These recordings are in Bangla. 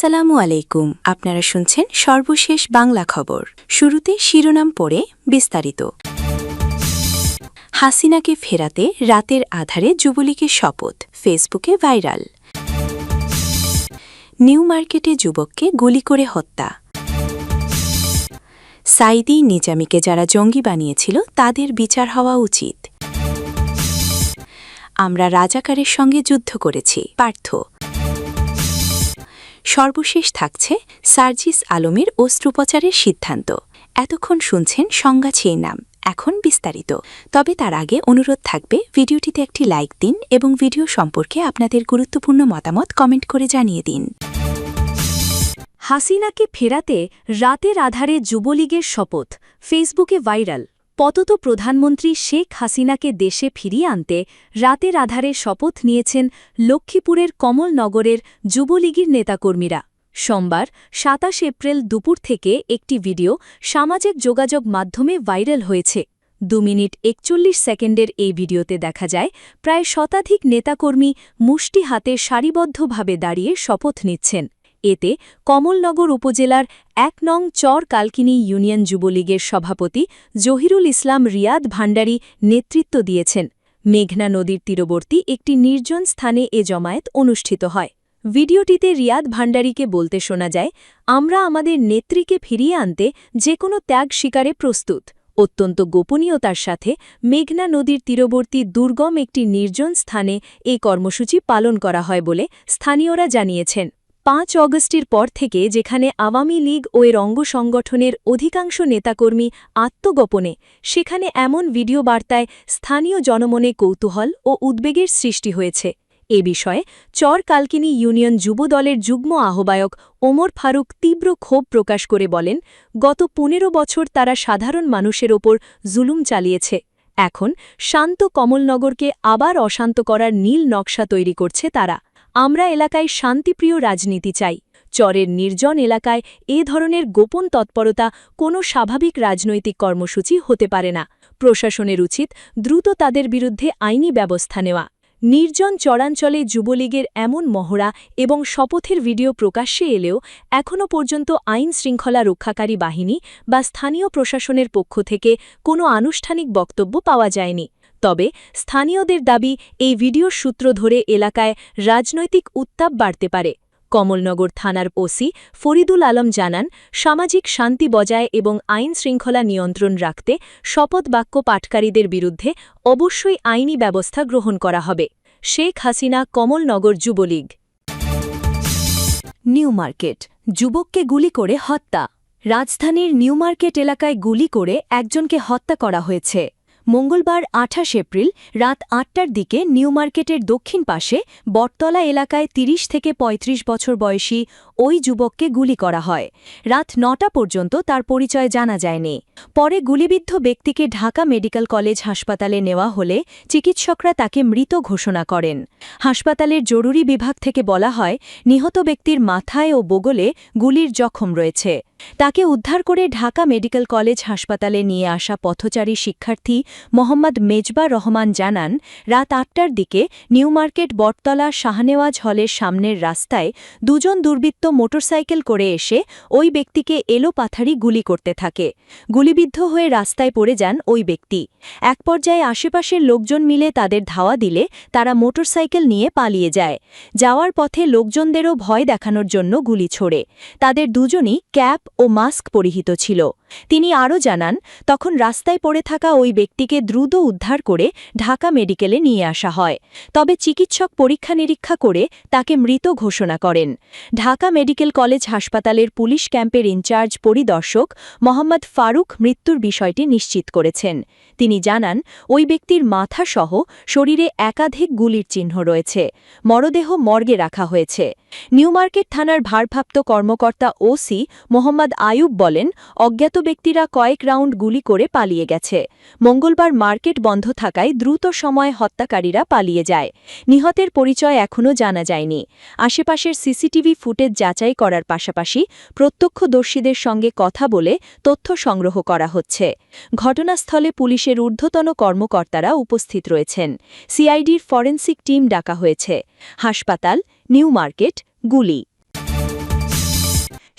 আসসালামু আলাইকুম। আপনারা শুনছেন সর্বশেষ বাংলা খবর। শুরুতে শিরোনাম পড়ে বিস্তারিত। হাসিনাকে ফেরাতে রাতের আধারে যুবলীগের শপথ, ফেসবুকে ভাইরাল। নিউ মার্কেটে যুবককে গুলি করে হত্যা। সাইদি নিজামীকে যারা জঙ্গি বানিয়েছিল তাদের বিচার হওয়া উচিত। আমরা রাজাকারের সঙ্গে যুদ্ধ করেছি, পার্থ। সর্বশেষ থাকছে সার্জিস আলমের অস্ত্রোপচারের সিদ্ধান্ত। এতক্ষণ শুনছেন সংজ্ঞা নাম, এখন বিস্তারিত। তবে তার আগে অনুরোধ থাকবে ভিডিওটিতে একটি লাইক দিন এবং ভিডিও সম্পর্কে আপনাদের গুরুত্বপূর্ণ মতামত কমেন্ট করে জানিয়ে দিন। হাসিনাকে ফেরাতে রাতের আধারে যুবলীগের শপথ, ফেসবুকে ভাইরাল। পতত প্রধানমন্ত্রী শেখ হাসিনাকে দেশে ফিরিয়ে আনতে রাতের আধারে শপথ নিয়েছেন লক্ষ্মীপুরের কমলনগরের যুবলীগের নেতাকর্মীরা। সোমবার ২৭ এপ্রিল দুপুর থেকে একটি ভিডিও সামাজিক যোগাযোগ মাধ্যমে ভাইরাল হয়েছে। ২ মিনিট ৪১ সেকেন্ডের এই ভিডিওতে দেখা যায় প্রায় শতাধিক নেতাকর্মী মুষ্টি হাতে সারিবদ্ধভাবে দাঁড়িয়ে শপথ নিচ্ছেন। এতে কমলনগর উপজেলার ১ নং চর কালকিনি ইউনিয়ন যুবলীগের সভাপতি জহিরুল ইসলাম রিয়াদ ভান্ডারী নেতৃত্ব দিয়েছেন। মেঘনা নদীর তীরবর্তী একটি নির্জন স্থানে এ জমায়েত অনুষ্ঠিত হয়। ভিডিওটিতে রিয়াদ ভান্ডারীকে বলতে শোনা যায়, আমরা আমাদের নেত্রীকে ফিরিয়ে আনতে যে কোনো ত্যাগ স্বীকারে প্রস্তুত। অত্যন্ত গোপনীয়তার সাথে মেঘনা নদীর তীরবর্তী দুর্গম একটি নির্জন স্থানে এই কর্মসূচি পালন করা হয় বলে স্থানীয়রা জানিয়েছেন। ৫ অগস্টের পর থেকে যেখানে আওয়ামী লীগ ও এর অঙ্গ সংগঠনের অধিকাংশ নেতাকর্মী আত্মগোপনে, সেখানে এমন ভিডিও বার্তায় স্থানীয় জনমনে কৌতূহল ও উদ্বেগের সৃষ্টি হয়েছে। এ বিষয়ে চর কালকিনি ইউনিয়ন যুবদলের যুগ্ম আহ্বায়ক ওমর ফারুক তীব্র ক্ষোভ প্রকাশ করে বলেন, গত ১৫ বছর তারা সাধারণ মানুষের ওপর জুলুম চালিয়েছে। এখন শান্ত কমলনগরকে আবার অশান্ত করার নীল নকশা তৈরি করছে তারা। আমরা এলাকায় শান্তিপ্রিয় রাজনীতি চাই। চরের নির্জন এলাকায় এ ধরনের গোপন তৎপরতা কোনো স্বাভাবিক রাজনৈতিক কর্মসূচি হতে পারে না। প্রশাসনের উচিত দ্রুত তাদের বিরুদ্ধে আইনি ব্যবস্থা নেওয়া। নির্জন চরাঞ্চলে যুবলীগের এমন মহড়া এবং শপথের ভিডিও প্রকাশ্যে এলেও এখনও পর্যন্ত আইন শৃঙ্খলা রক্ষাকারী বাহিনী বা স্থানীয় প্রশাসনের পক্ষ থেকে কোনো আনুষ্ঠানিক বক্তব্য পাওয়া যায়নি। তবে স্থানীয়দের দাবি, এই ভিডিওর সূত্র ধরে এলাকায় রাজনৈতিক উত্তাপ বাড়তে পারে। কমলনগর থানার ওসি ফরিদুল আলম জানান, সামাজিক শান্তি বজায় এবং আইন শৃঙ্খলা নিয়ন্ত্রণ রাখতে শপথ বাক্য পাঠকারীদের বিরুদ্ধে অবশ্যই আইনি ব্যবস্থা গ্রহণ করা হবে। শেখ হাসিনা কমলনগর যুবলীগ। নিউ মার্কেট, যুবককে গুলি করে হত্যা। রাজধানীর নিউ মার্কেট এলাকায় গুলি করে একজনকে হত্যা করা হয়েছে। মঙ্গলবার ২৮ এপ্রিল রাত ৮টার দিকে নিউ মার্কেটের দক্ষিণ পাশে বটতলা এলাকায় ৩০ থেকে ৩৫ বছর বয়সী ওই যুবককে গুলি করা হয়। রাত ৯টা পর্যন্ত তার পরিচয় জানা যায়নি। পরে গুলিবিদ্ধ ব্যক্তিকে ঢাকা মেডিকেল কলেজ হাসপাতালে নেওয়া হলে চিকিৎসকরা তাকে মৃত ঘোষণা করেন। হাসপাতালের জরুরি বিভাগ থেকে বলা হয়, নিহত ব্যক্তির মাথায় ও বগলে গুলির জখম রয়েছে। তাকে উদ্ধার করে ঢাকা মেডিকেল কলেজ হাসপাতালে নিয়ে আসা পথচারী শিক্ষার্থী মোহাম্মদ মেজবা রহমান জানান, রাত ৮টার দিকে নিউ মার্কেট বটতলা শাহনেওয়াজ হলের সামনের রাস্তায় দুজন দুর্বৃত্ত মোটরসাইকেল করে এসে ওই ব্যক্তিকে এলোপাথারি গুলি করতে থাকে। গুলিবিদ্ধ হয়ে রাস্তায় পড়ে যান ওই ব্যক্তি। এক পর্যায়ে আশেপাশের লোকজন মিলে তাদের ধাওয়া দিলে তারা মোটরসাইকেল নিয়ে পালিয়ে যায়। যাওয়ার পথে লোকজনদেরও ভয় দেখানোর জন্য গুলি ছোড়ে। তাদের দুজনই ক্যাপ ও মাস্ক পরিহিত ছিল। তিনি আরও জানান, তখন রাস্তায় পড়ে থাকা ওই ব্যক্তিকে দ্রুত উদ্ধার করে ঢাকা মেডিকেলে নিয়ে আসা হয়। তবে চিকিৎসক পরীক্ষা নিরীক্ষা করে তাকে মৃত ঘোষণা করেন। ঢাকা মেডিকেল কলেজ হাসপাতালের পুলিশ ক্যাম্পের ইনচার্জ পরিদর্শক মোহাম্মদ ফারুক মৃত্যুর বিষয়টি নিশ্চিত করেছেন। তিনি জানান, ওই ব্যক্তির মাথাসহ শরীরে একাধিক গুলির চিহ্ন রয়েছে। মরদেহ মর্গে রাখা হয়েছে। নিউ মার্কেট থানার ভারপ্রাপ্ত কর্মকর্তা ওসি মোহাম্মদ আয়ুব বলেন, অজ্ঞাত ব্যক্তিরা কয়েক রাউন্ড গুলি করে পালিয়ে গেছে। মঙ্গলবার মার্কেট বন্ধ থাকায় দ্রুত সময়ে হত্যাকারীরা পালিয়ে যায়। নিহতের পরিচয় এখনও জানা যায়নি। আশেপাশের সিসিটিভি ফুটেজ যাচাই করার পাশাপাশি প্রত্যক্ষদর্শীদের সঙ্গে কথা বলে তথ্য সংগ্রহ করা হচ্ছে। ঘটনাস্থলে পুলিশের ঊর্ধ্বতন কর্মকর্তারা উপস্থিত রয়েছেন। সিআইডির ফরেনসিক টিম ডাকা হয়েছে। হাসপাতাল, নিউ মার্কেট, গুলি।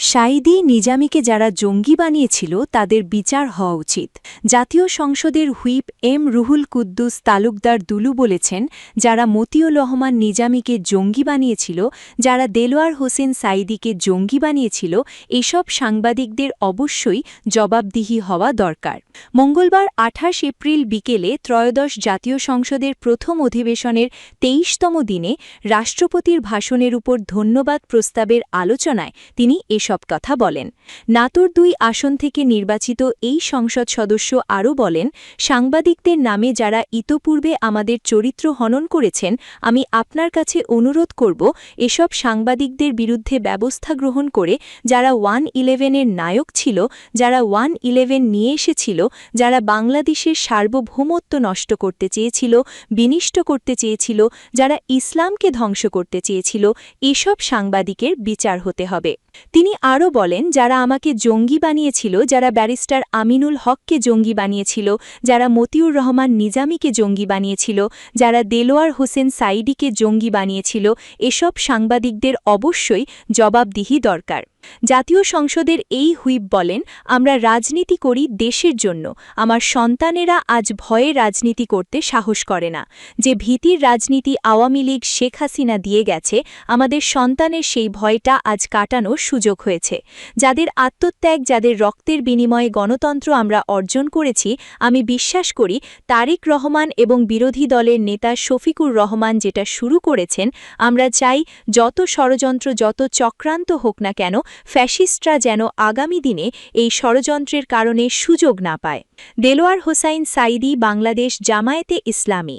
সাঈদী নিজামীকে যারা জঙ্গি বানিয়েছিল তাদের বিচার হওয়া উচিত। জাতীয় সংসদের হুইপ এম রুহুল কুদ্দুস তালুকদার দুলু বলেছেন, যারা মতিউর রহমান নিজামীকে জঙ্গি বানিয়েছিল, যারা দেলোয়ার হোসেন সাঈদীকে জঙ্গি বানিয়েছিল, এসব সাংবাদিকদের অবশ্যই জবাবদিহি হওয়া দরকার। মঙ্গলবার ২৮ এপ্রিল বিকেলে ত্রয়োদশ জাতীয় সংসদের প্রথম অধিবেশনের ২৩তম দিনে রাষ্ট্রপতির ভাষণের উপর ধন্যবাদ প্রস্তাবের আলোচনায় তিনি এসব কথা বলেন। নাটোর ২ আসন থেকে নির্বাচিত এই সংসদ সদস্য আরও বলেন, সাংবাদিকদের নামে যারা ইতপূর্বে আমাদের চরিত্র হনন করেছেন, আমি আপনার কাছে অনুরোধ করব এসব সাংবাদিকদের বিরুদ্ধে ব্যবস্থা গ্রহণ করে যারা 1-11-এর নায়ক ছিল, যারা 1-11 নিয়ে এসেছিল, যারা বাংলাদেশের সার্বভৌমত্ব নষ্ট করতে চেয়েছিল, বিনিষ্ট করতে চেয়েছিল, যারা ইসলামকে ধ্বংস করতে চেয়েছিল, এসব সাংবাদিকের বিচার হতে হবে। তিনি আরও বলেন, যারা আমাকে জঙ্গি বানিয়েছিল, যারা ব্যারিস্টার আমিনুল হককে জঙ্গি বানিয়েছিল, যারা মতিউর রহমান নিজামীকে জঙ্গি বানিয়েছিল, যারা দেলোয়ার হোসেন সাঈদীকে জঙ্গি বানিয়েছিল, এসব সাংবাদিকদের অবশ্যই জবাবদিহি দরকার। জাতীয় সংসদের এই হুইপ বলেন, আমরা রাজনীতি করি দেশের জন্য। আমার সন্তানেরা আজ ভয়ে রাজনীতি করতে সাহস করে না। যে ভীতির রাজনীতি আওয়ামী লীগ শেখ হাসিনা দিয়ে গেছে, আমাদের সন্তানের সেই ভয়টা আজ কাটানোর সুযোগ হয়েছে। যাদের আত্মত্যাগ, যাদের রক্তের বিনিময়ে গণতন্ত্র আমরা অর্জন করেছি, আমি বিশ্বাস করি তারেক রহমান এবং বিরোধী দলের নেতা শফিকুর রহমান যেটা শুরু করেছেন, আমরা চাই যত ষড়যন্ত্র, যত চক্রান্ত হোক না কেন, ফ্যাসিস্টরা যেন আগামী দিনে এই ষড়যন্ত্রের কারণে সুযোগ না পায়। দেলোয়ার হোসাইন সাঈদী, বাংলাদেশ জামায়াতে ইসলামী।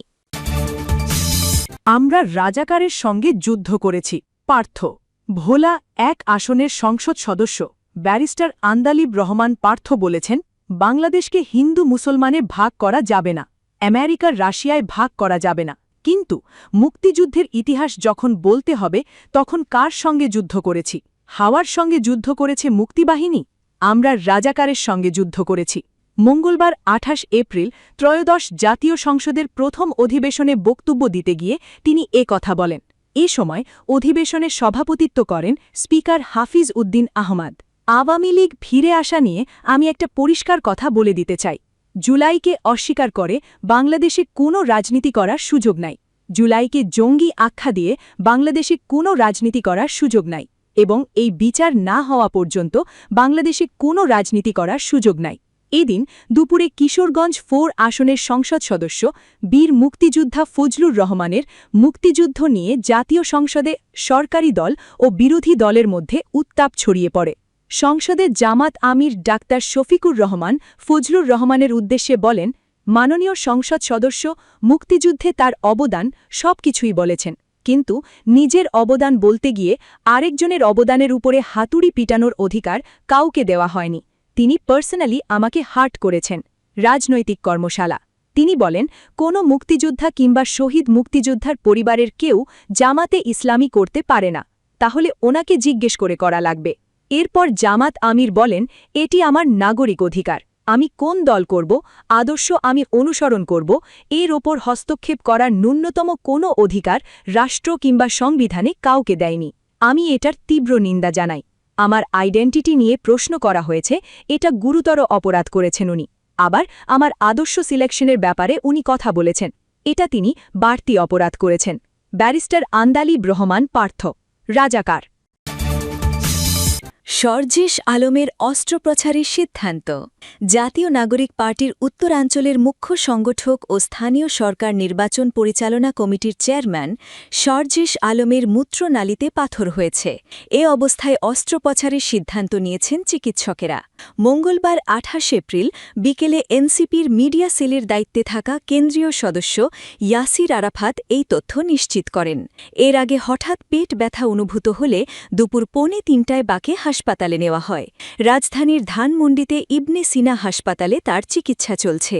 আমরা রাজাকারের সঙ্গে যুদ্ধ করেছি। পার্থ ভোলা ১ আসনের সংসদ সদস্য ব্যারিস্টার আন্দালিব রহমান পার্থ বলেছেন, বাংলাদেশকে হিন্দু মুসলমানে ভাগ করা যাবে না, আমেরিকার রাশিয়ায় ভাগ করা যাবে না। কিন্তু মুক্তিযুদ্ধের ইতিহাস যখন বলতে হবে, তখন কার সঙ্গে যুদ্ধ করেছি? হাওয়ার সঙ্গে যুদ্ধ করেছে মুক্তিবাহিনী? আমরা রাজাকারের সঙ্গে যুদ্ধ করেছি। মঙ্গলবার ২৮ এপ্রিল ত্রয়োদশ জাতীয় সংসদের প্রথম অধিবেশনে বক্তব্য দিতে গিয়ে তিনি কথা বলেন। এ সময় অধিবেশনে সভাপতিত্ব করেন স্পিকার হাফিজ উদ্দিন আহমদ। আওয়ামী লীগ ফিরে আসা নিয়ে আমি একটা পরিষ্কার কথা বলে দিতে চাই। জুলাইকে অস্বীকার করে বাংলাদেশে কোনো রাজনীতি করার সুযোগ নাই। জুলাইকে জঙ্গি আখ্যা দিয়ে বাংলাদেশে কোনো রাজনীতি করার সুযোগ নাই এবং এই বিচার না হওয়া পর্যন্ত বাংলাদেশে কোনো রাজনীতি করার সুযোগ নাই। এদিন দুপুরে কিশোরগঞ্জ ৪ আসনের সংসদ সদস্য বীর মুক্তিযোদ্ধা ফজলুর রহমানের মুক্তিযুদ্ধ নিয়ে জাতীয় সংসদে সরকারি দল ও বিরোধী দলের মধ্যে উত্তাপ ছড়িয়ে পড়ে। সংসদে জামাত আমির ডাক্তার শফিকুর রহমান ফজলুর রহমানের উদ্দেশ্যে বলেন, মাননীয় সংসদ সদস্য মুক্তিযুদ্ধে তার অবদান সবকিছুই বলেছেন, কিন্তু নিজের অবদান বলতে গিয়ে আরেকজনের অবদানের উপরে হাতুড়ি পিটানোর অধিকার কাউকে দেওয়া হয়নি। তিনি পার্সোনালি আমাকে হার্ট করেছেন। রাজনৈতিক কর্মশালা। তিনি বলেন, কোনো মুক্তিযোদ্ধা কিংবা শহীদ মুক্তিযোদ্ধার পরিবারের কেউ জামাতে ইসলামী করতে পারে না, তাহলে ওনাকে জিজ্ঞেস করে করা লাগবে। এরপর জামাত আমির বলেন, এটি আমার নাগরিক অধিকার, আমি কোন দল করব, আদর্শ আমি অনুসরণ করব, এর ওপর হস্তক্ষেপ করার ন্যূনতম কোনো অধিকার রাষ্ট্র কিংবা সংবিধানে কাউকে দেয়নি। আমি এটার তীব্র নিন্দা জানাই। আমার আইডেন্টিটি নিয়ে প্রশ্ন করা হয়েছে, এটা গুরুতর অপরাধ করেছেন উনি। আবার আমার আদর্শ সিলেকশনের ব্যাপারে উনি কথা বলেছেন, এটা তিনি বাড়তি অপরাধ করেছেন। ব্যারিস্টার আন্দালিব রহমান পার্থ, রাজাকার। সরজিস আলমের অস্ত্রোপচারের সিদ্ধান্ত। জাতীয় নাগরিক পার্টির উত্তরাঞ্চলের মুখ্য সংগঠক ও স্থানীয় সরকার নির্বাচন পরিচালনা কমিটির চেয়ারম্যান সরজিস আলমের মূত্রনালীতে পাথর হয়েছে। এ অবস্থায় অস্ত্রোপচারের সিদ্ধান্ত নিয়েছেন চিকিৎসকেরা। মঙ্গলবার ২৮ এপ্রিল বিকেলে এনসিপির মিডিয়া সেলের দায়িত্বে থাকা কেন্দ্রীয় সদস্য ইয়াসির আরাফাত এই তথ্য নিশ্চিত করেন। এর আগে হঠাৎ পেট ব্যথা অনুভূত হলে দুপুর 2:45টায় বাকে হাসপাতালে নেওয়া হয়। রাজধানীর ধানমন্ডিতে ইবনে সিনা হাসপাতালে তার চিকিৎসা চলছে।